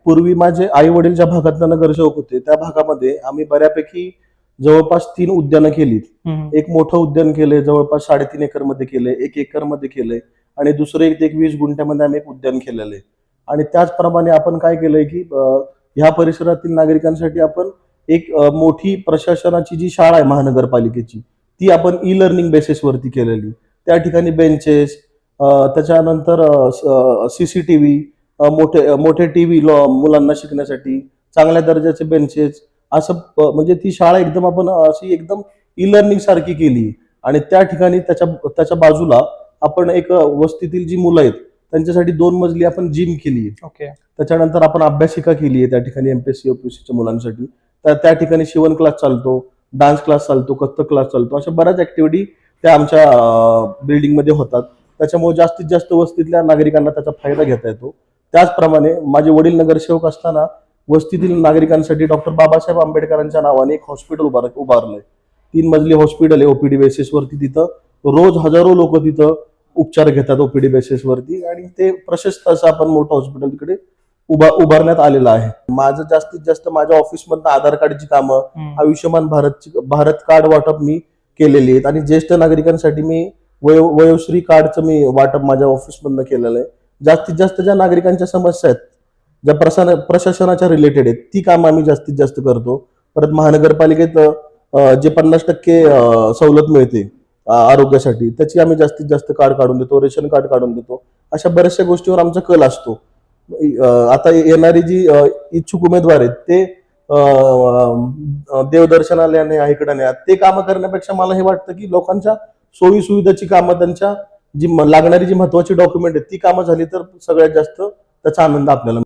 पूर्वी माझे आई वडील ज्या भागातला नगरसेवक होते त्या भागामध्ये आम्ही बऱ्यापैकी जवळपास 3 उद्यानं केलीत. एक मोठं उद्यान केलंय जवळपास 3.5 एकर मध्ये केलंय, 1 एकर मध्ये केलंय आणि दुसरं एक 20 गुंठ्यामध्ये आम्ही एक उद्यान केलेलं आहे. आणि त्याचप्रमाणे आपण काय केलंय की ह्या परिसरातील नागरिकांसाठी आपण एक मोठी प्रशासनाची जी शाळा आहे महानगरपालिकेची ती आपण ई लर्निंग बेसिसवरती केलेली. त्या ठिकाणी बेंचेस, त्याच्यानंतर CCTV, मोठे मोठे टीव्ही मुलांना शिकण्यासाठी, चांगल्या दर्जाचे बेंचेस, असं म्हणजे ती शाळा एकदम आपण अशी एकदम ई लर्निंग सारखी केली. आणि त्या ठिकाणी त्याच्या बाजूला आपण एक वस्तीतील जी मुलं आहेत त्यांच्यासाठी 2 मजली आपण जिम केली. ओके. त्याच्यानंतर आपण अभ्यासिका केली आहे त्या ठिकाणी MPSC UPSCच्या मुलांसाठी. तर त्या ठिकाणी शिवण क्लास चालतो, डान्स क्लास चालतो, कथ्थक क्लास चालतो, अशा बऱ्याच ऍक्टिव्हिटी त्या आमच्या बिल्डिंगमध्ये होतात. त्याच्यामुळे जास्तीत जास्त वस्तीतल्या नागरिकांना त्याचा फायदा घेता येतो. त्याचप्रमाणे माझे वडील नगरसेवक असताना वस्तीतील नागरिकांसाठी डॉक्टर बाबासाहेब आंबेडकरांच्या नावाने एक हॉस्पिटल उभारलंय. 3 मजली हॉस्पिटल आहे OPD बेसिसवरती. तिथं रोज हजारो लोक तिथं उपचार घेतात OPD बेसिसवरती आणि ते प्रशस्त असं आपण मोठं हॉस्पिटल तिकडे उभारण्यात आलेलं आहे. माझं जास्तीत जास्त माझ्या ऑफिसमधनं आधार कार्डची कामं, आयुष्यमान भारत कार्ड वाटप मी केलेली आहेत आणि ज्येष्ठ नागरिकांसाठी मी वयोश्री कार्डचं मी वाटप माझ्या ऑफिसमधनं केलेलं आहे. जास्तीत जास्त ज्या नागरिकांच्या समस्या आहेत ज्या प्रशासनाच्या रिलेटेड आहेत ती कामं आम्ही जास्तीत जास्त करतो. परत महानगरपालिकेत जे 50% सवलत मिळते आरोग्यासाठी त्याची आम्ही जास्तीत जास्त कार्ड काढून देतो, रेशन कार्ड काढून देतो. अशा बऱ्याचशा गोष्टीवर आमचा कल असतो. आता येणारी जी इच्छुक उमेदवार आहेत ते देवदर्शनालयाने इकडे न्या ते कामं करण्यापेक्षा मला हे वाटतं की लोकांच्या सोयी सुविधाची कामं, त्यांच्या जी लागणारी जी महत्वाची डॉक्युमेंट आहेत ती कामं झाली तर सगळ्यात जास्त त्याचा आनंद आपल्याला